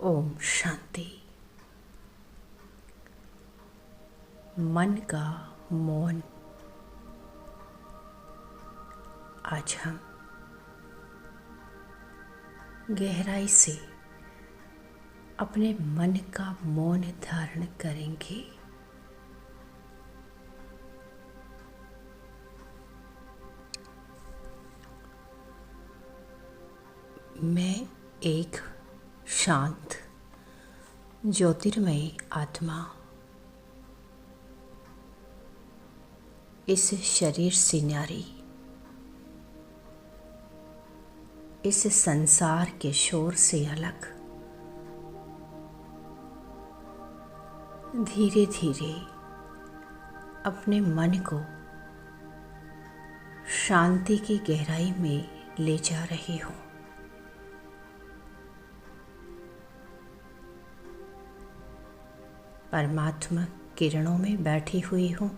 ओम शांति। मन का मौन। आज हम गहराई से अपने मन का मौन धारण करेंगे। मैं एक शांत ज्योतिर्मय आत्मा इस शरीर से न्यारी, इस संसार के शोर से अलग धीरे धीरे अपने मन को शांति की गहराई में ले जा रही हूँ। परमात्मा किरणों में बैठी हुई हूँ।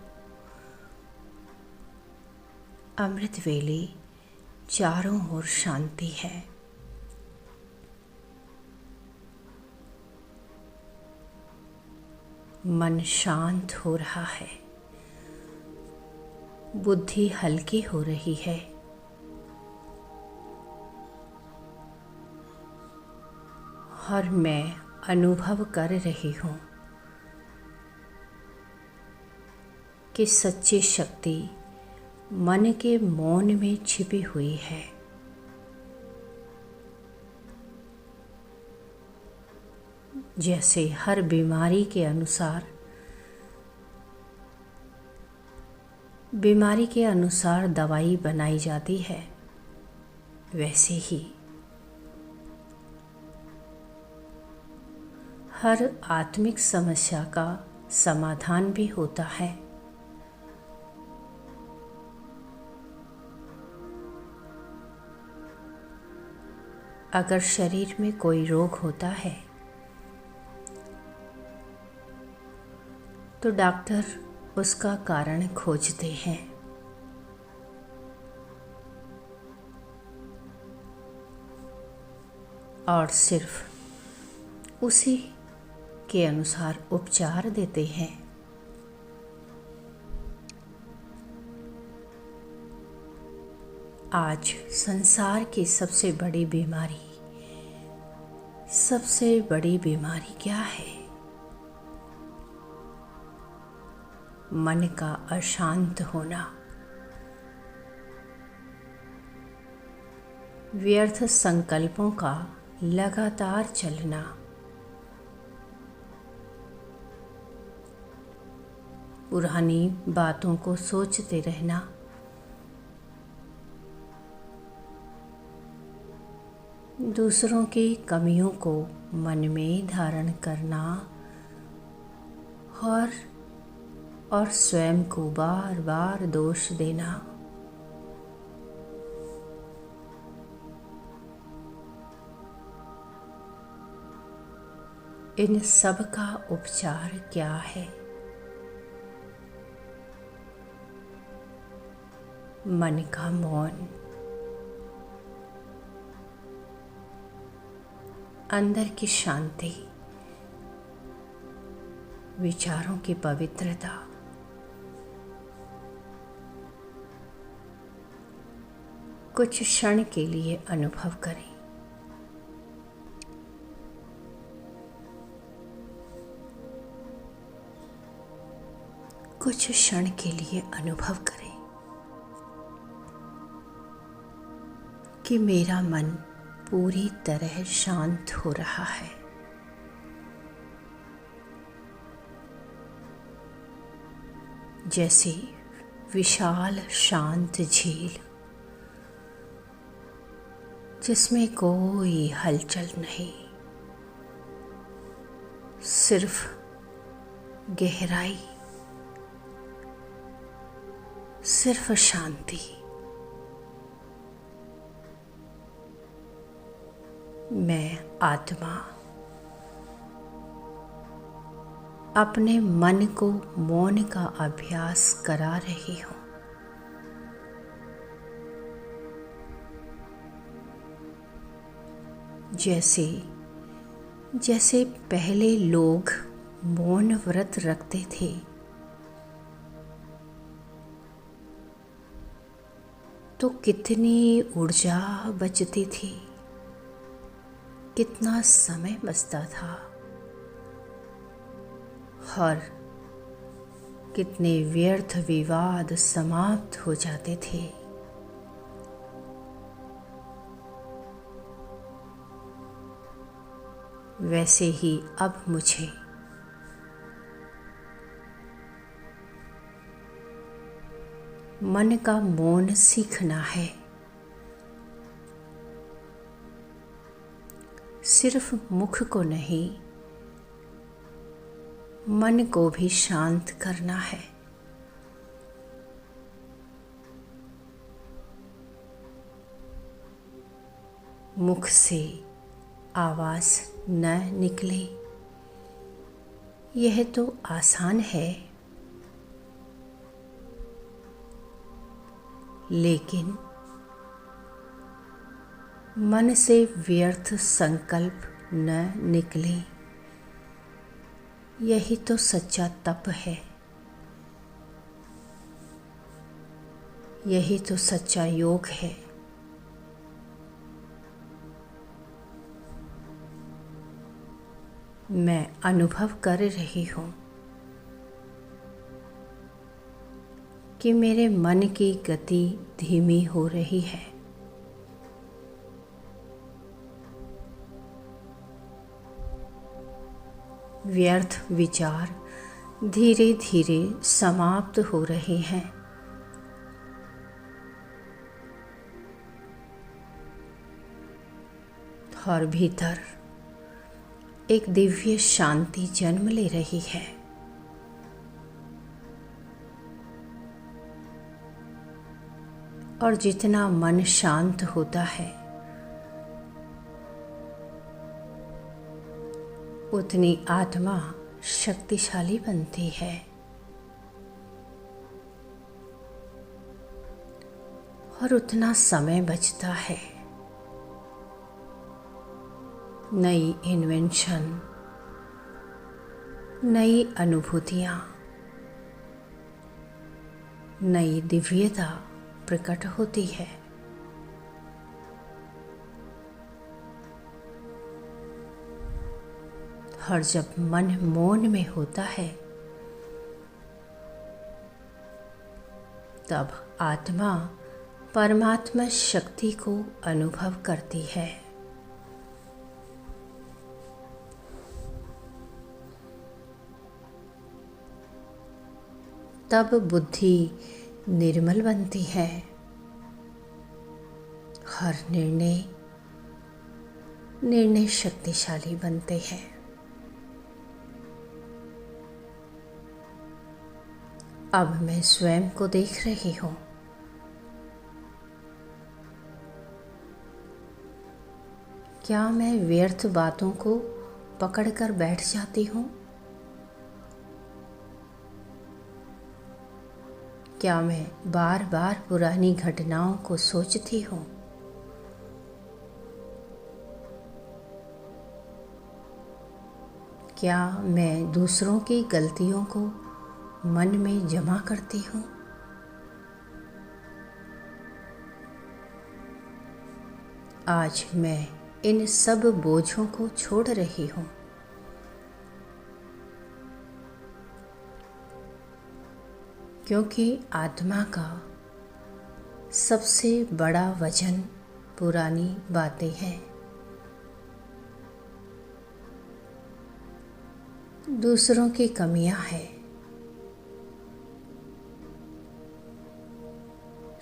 अमृत वेले चारों ओर शांति है। मन शांत हो रहा है, बुद्धि हल्की हो रही है। और मैं अनुभव कर रही हूँ कि सच्ची शक्ति मन के मौन में छिपी हुई है। जैसे हर बीमारी के अनुसार दवाई बनाई जाती है, वैसे ही हर आत्मिक समस्या का समाधान भी होता है। अगर शरीर में कोई रोग होता है तो डॉक्टर उसका कारण खोजते हैं। और सिर्फ उसी के अनुसार उपचार देते हैं। आज संसार की सबसे बड़ी बीमारी क्या है? मन का अशांत होना, व्यर्थ संकल्पों का लगातार चलना, पुरानी बातों को सोचते रहना, दूसरों की कमियों को मन में धारण करना और स्वयं को बार बार दोष देना। इन सब का उपचार क्या है? मन का मौन, अंदर की शांति, विचारों की पवित्रता, कुछ क्षण के लिए अनुभव करें। कुछ क्षण के लिए अनुभव करें कि मेरा मन पूरी तरह शांत हो रहा है। जैसे विशाल शांत झील जिसमें कोई हलचल नहीं, सिर्फ गहराई, सिर्फ शांति। मैं आत्मा अपने मन को मौन का अभ्यास करा रही हूँ। जैसे जैसे पहले लोग मौन व्रत रखते थे, तो कितनी ऊर्जा बचती थी, कितना समय बचता था और कितने व्यर्थ विवाद समाप्त हो जाते थे। वैसे ही अब मुझे मन का मौन सीखना है। सिर्फ मुख को नहीं, मन को भी शांत करना है। मुख से आवाज न निकले, यह तो आसान है, लेकिन मन से व्यर्थ संकल्प न निकले, यही तो सच्चा तप है, यही तो सच्चा योग है। मैं अनुभव कर रही हूँ कि मेरे मन की गति धीमी हो रही है। व्यर्थ विचार धीरे धीरे समाप्त हो रहे हैं। और भीतर एक दिव्य शांति जन्म ले रही है। और जितना मन शांत होता है, उतनी आत्मा शक्तिशाली बनती है। और उतना समय बचता है नई इन्वेंशन, नई अनुभूतियाँ, नई दिव्यता प्रकट होती है। और जब मन मौन में होता है, तब आत्मा परमात्मा शक्ति को अनुभव करती है। तब बुद्धि निर्मल बनती है। हर निर्णय शक्तिशाली बनते हैं। अब मैं स्वयं को देख रही हूँ। क्या मैं व्यर्थ बातों को पकड़कर बैठ जाती हूँ? क्या मैं बार बार पुरानी घटनाओं को सोचती हूँ? क्या मैं दूसरों की गलतियों को मन में जमा करती हूँ? आज मैं इन सब बोझों को छोड़ रही हूँ। क्योंकि आत्मा का सबसे बड़ा वजन पुरानी बातें हैं, दूसरों की कमियां हैं,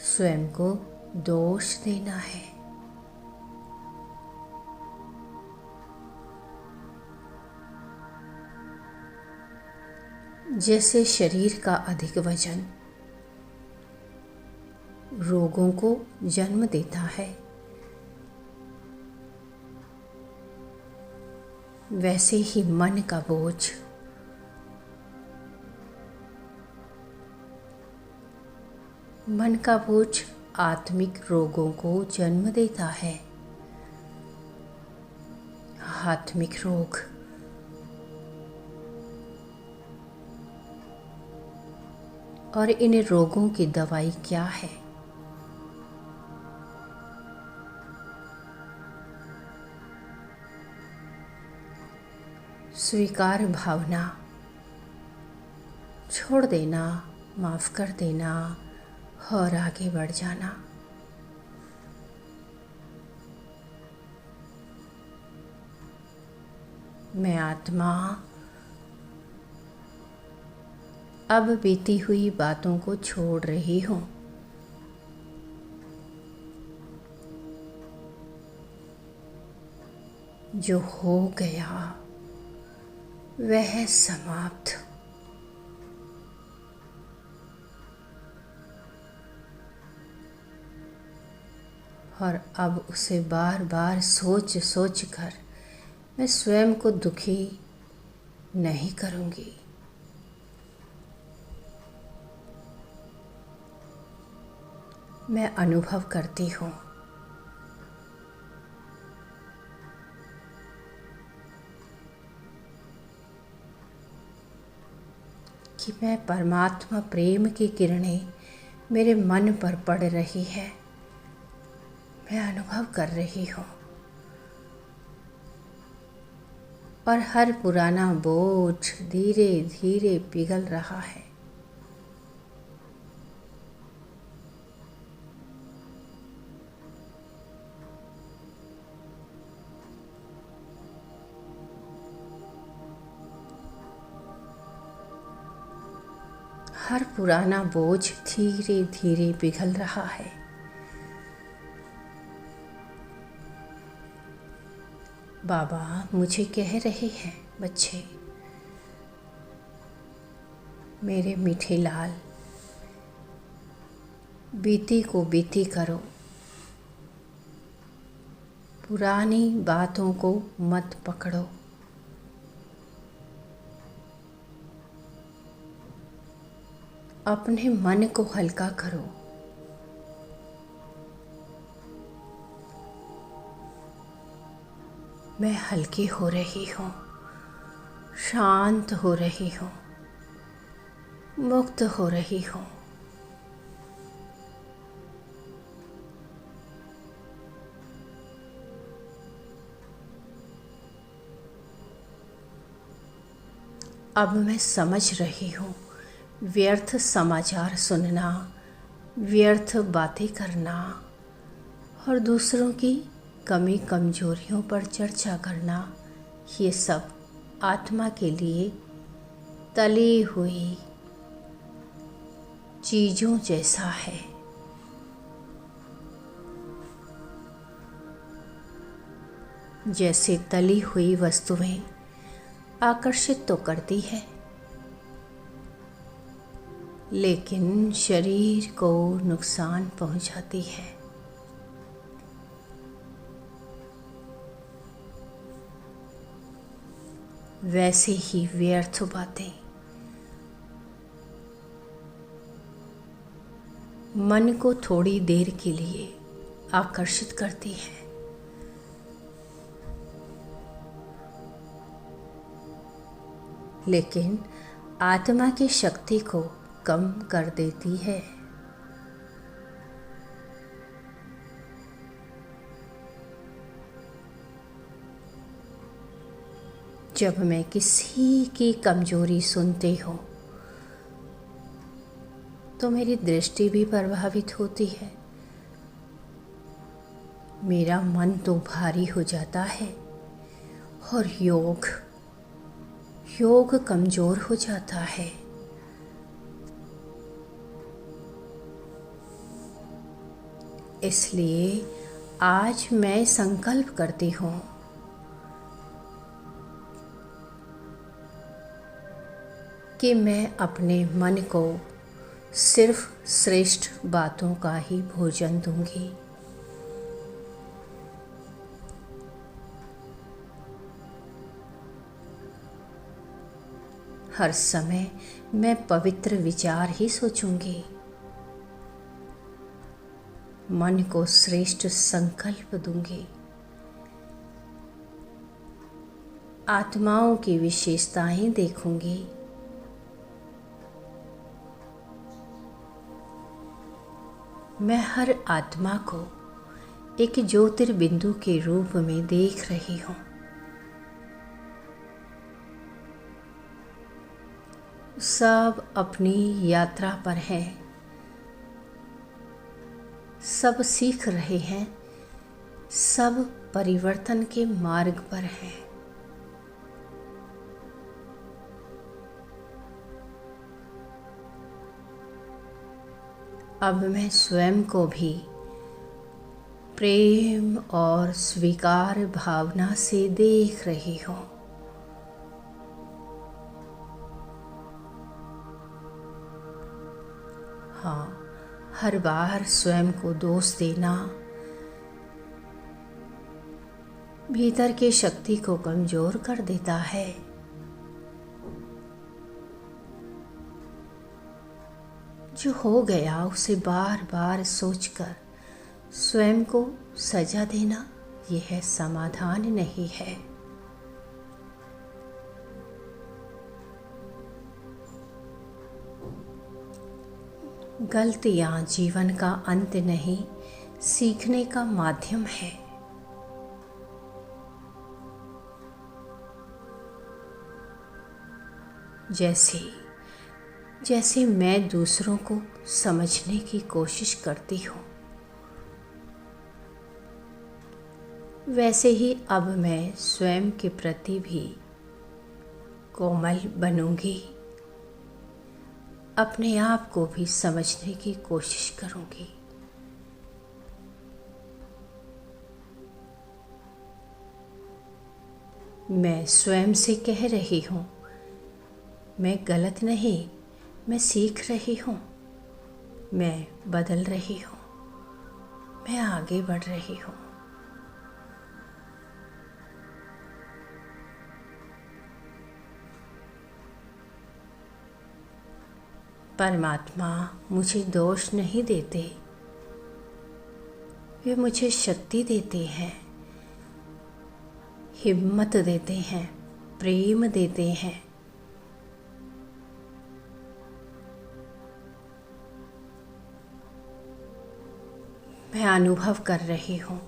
स्वयं को दोष देना है। जैसे शरीर का अधिक वजन रोगों को जन्म देता है, वैसे ही मन का बोझ आत्मिक रोगों को जन्म देता है। आध्यात्मिक रोग। और इन रोगों की दवाई क्या है? स्वीकार भावना, छोड़ देना, माफ कर देना और आगे बढ़ जाना। मैं आत्मा अब बीती हुई बातों को छोड़ रही हूँ। जो हो गया वह समाप्त। और अब उसे बार बार सोच सोच कर मैं स्वयं को दुखी नहीं करूँगी। मैं अनुभव करती हूँ कि मैं परमात्मा प्रेम की किरणें मेरे मन पर पड़ रही है। मैं अनुभव कर रही हूँ और हर पुराना बोझ धीरे धीरे पिघल रहा है। हर पुराना बोझ धीरे धीरे पिघल रहा है। बाबा मुझे कह रहे हैं, बच्चे, मेरे मीठे लाल, बीती को बीती करो, पुरानी बातों को मत पकड़ो। अपने मन को हल्का करो। मैं हल्की हो रही हूँ, शांत हो रही हूँ, मुक्त हो रही हूँ। अब मैं समझ रही हूँ, व्यर्थ समाचार सुनना, व्यर्थ बातें करना और दूसरों की कमी कमजोरियों पर चर्चा करना, ये सब आत्मा के लिए तली हुई चीज़ों जैसा है। जैसे तली हुई वस्तुएं आकर्षित तो करती है, लेकिन शरीर को नुकसान पहुंचाती है। वैसे ही व्यर्थ बातें मन को थोड़ी देर के लिए आकर्षित करती हैं, लेकिन आत्मा की शक्ति को कम कर देती है। जब मैं किसी की कमजोरी सुनती हूँ तो मेरी दृष्टि भी प्रभावित होती है। मेरा मन तो भारी हो जाता है और योग कमजोर हो जाता है। इसलिए आज मैं संकल्प करती हूँ कि मैं अपने मन को सिर्फ श्रेष्ठ बातों का ही भोजन दूंगी। हर समय मैं पवित्र विचार ही सोचूंगी। मन को श्रेष्ठ संकल्प दूंगी। आत्माओं की विशेषताएं देखूंगी। मैं हर आत्मा को एक ज्योतिर्बिंदु के रूप में देख रही हूँ। सब अपनी यात्रा पर हैं, सब सीख रहे हैं, सब परिवर्तन के मार्ग पर हैं। अब मैं स्वयं को भी प्रेम और स्वीकार भावना से देख रही हूँ। हाँ, हर बार स्वयं को दोष देना भीतर की शक्ति को कमजोर कर देता है। जो हो गया उसे बार बार सोचकर स्वयं को सजा देना, यह समाधान नहीं है। गलतियां जीवन का अंत नहीं, सीखने का माध्यम है। जैसे मैं दूसरों को समझने की कोशिश करती हूँ, वैसे ही अब मैं स्वयं के प्रति भी कोमल बनूंगी। अपने आप को भी समझने की कोशिश करूंगी। मैं स्वयं से कह रही हूँ, मैं गलत नहीं, मैं सीख रही हूँ, मैं बदल रही हूँ, मैं आगे बढ़ रही हूँ। परमात्मा मुझे दोष नहीं देते, वे मुझे शक्ति देते हैं, हिम्मत देते हैं, प्रेम देते हैं। मैं अनुभव कर रही हूँ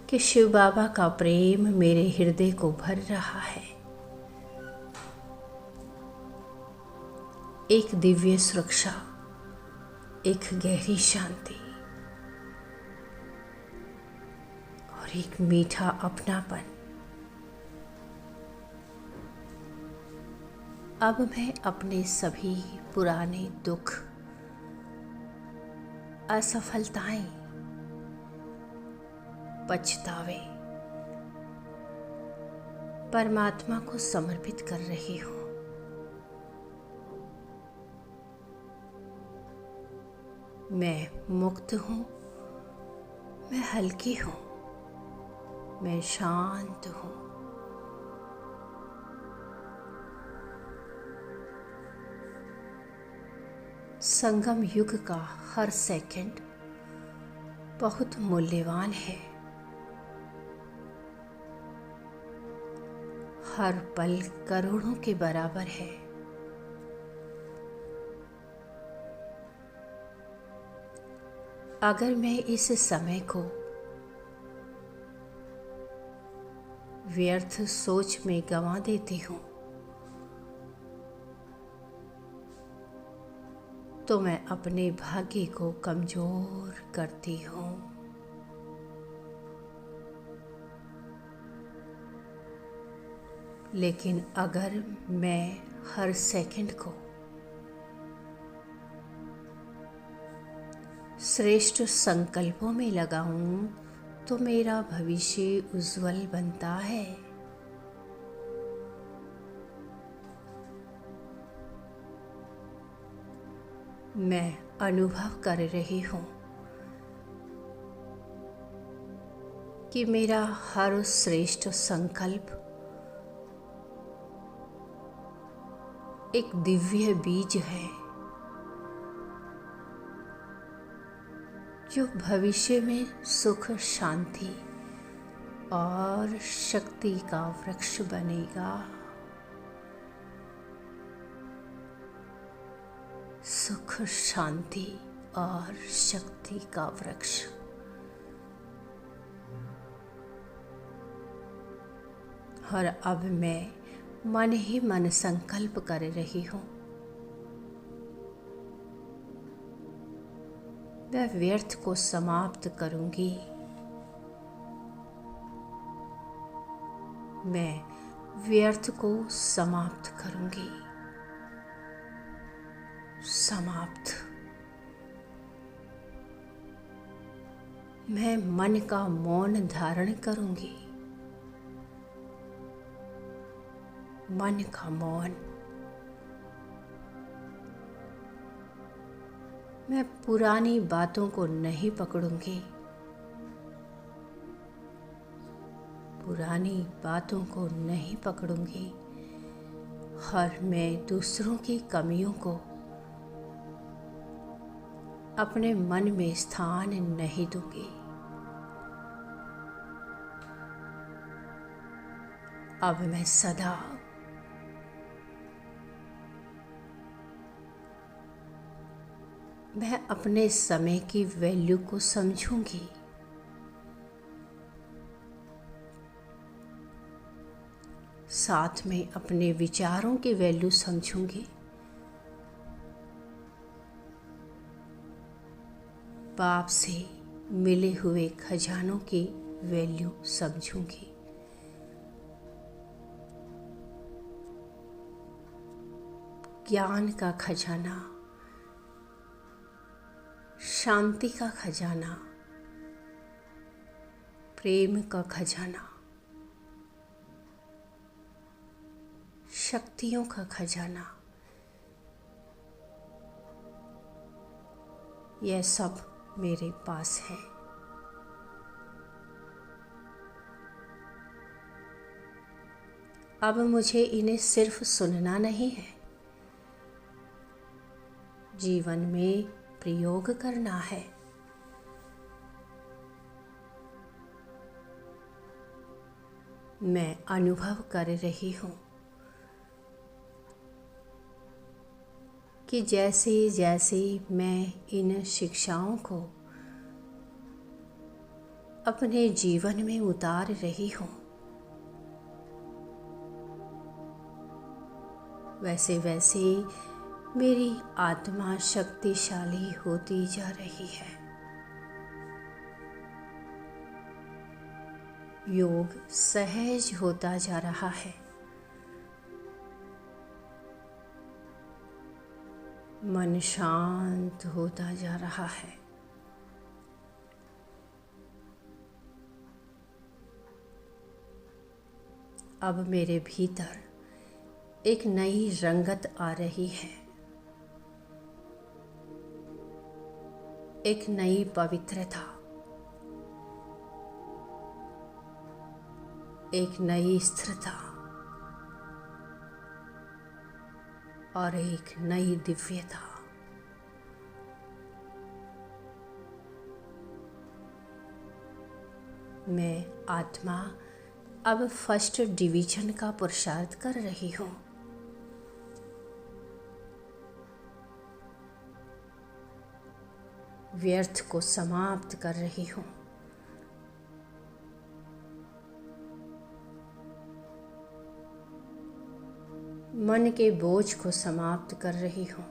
कि शिव बाबा का प्रेम मेरे हृदय को भर रहा है। एक दिव्य सुरक्षा, एक गहरी शांति और एक मीठा अपनापन। अब मैं अपने सभी पुराने दुख, असफलताएं, पछतावे परमात्मा को समर्पित कर रही हूँ। मैं मुक्त हूँ, मैं हल्की हूँ, मैं शांत हूँ। संगम युग का हर सेकंड बहुत मूल्यवान है। हर पल करोड़ों के बराबर है। अगर मैं इस समय को व्यर्थ सोच में गंवा देती हूँ, तो मैं अपने भाग्य को कमजोर करती हूँ। लेकिन अगर मैं हर सेकंड को श्रेष्ठ संकल्पों में लगाऊं, तो मेरा भविष्य उज्जवल बनता है। मैं अनुभव कर रही हूँ कि मेरा हर श्रेष्ठ संकल्प एक दिव्य बीज है, जो भविष्य में सुख, शांति और शक्ति का वृक्ष बनेगा। सुख, शांति और शक्ति का वृक्ष। और अब मैं मन ही मन संकल्प कर रही हूँ, मैं व्यर्थ को समाप्त करूंगी। मैं व्यर्थ को समाप्त करूंगी। समाप्त। मैं मन का मौन धारण करूंगी। मन का मौन। मैं पुरानी बातों को नहीं पकड़ूंगी। पुरानी बातों को नहीं पकड़ूंगी और मैं दूसरों की कमियों को अपने मन में स्थान नहीं दूंगी। अब मैं सदा मैं अपने समय की वैल्यू को समझूंगी। साथ में अपने विचारों की वैल्यू समझूंगी। बाप से मिले हुए खजानों की वैल्यू समझूंगी। ज्ञान का खजाना, शांति का खजाना, प्रेम का खजाना, शक्तियों का खजाना, यह सब मेरे पास है। अब मुझे इन्हें सिर्फ सुनना नहीं है, जीवन में प्रयोग करना है। मैं अनुभव कर रही हूँ कि जैसे जैसे मैं इन शिक्षाओं को अपने जीवन में उतार रही हूँ, वैसे वैसे मेरी आत्मा शक्तिशाली होती जा रही है। योग सहज होता जा रहा है। मन शांत होता जा रहा है। अब मेरे भीतर एक नई रंगत आ रही है, एक नई पवित्रता, एक नई स्थिरता और एक नई दिव्यता। मैं आत्मा अब फर्स्ट डिवीजन का पुरुषार्थ कर रही हूँ। व्यर्थ को समाप्त कर रही हूँ। मन के बोझ को समाप्त कर रही हूँ।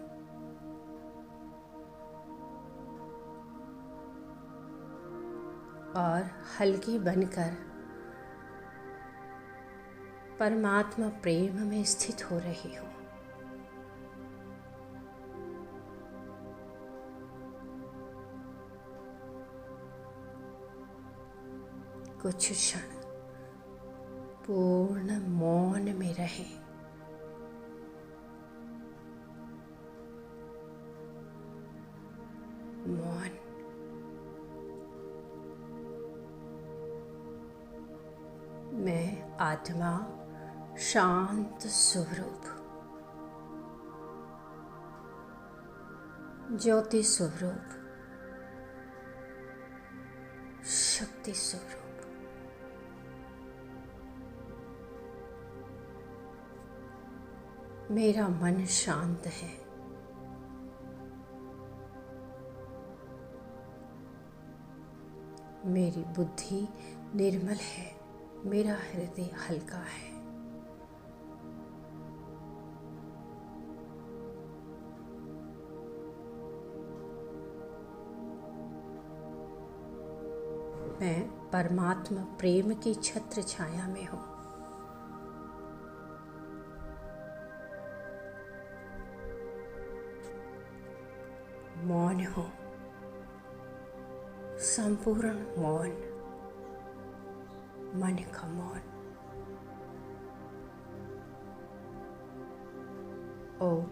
और हल्की बनकर परमात्मा प्रेम में स्थित हो रही हूँ। कुछ क्षण पूर्ण मौन में रहे। मौन। मैं आत्मा शांत स्वरूप, ज्योति स्वरूप, शक्ति स्वरूप, मेरा मन शांत है। मेरी बुद्धि निर्मल है। मेरा हृदय हल्का है। मैं परमात्मा प्रेम की छत्र छाया में हूँ। मौन हूँ, संपूर्ण मौन, मन का मौन। ओम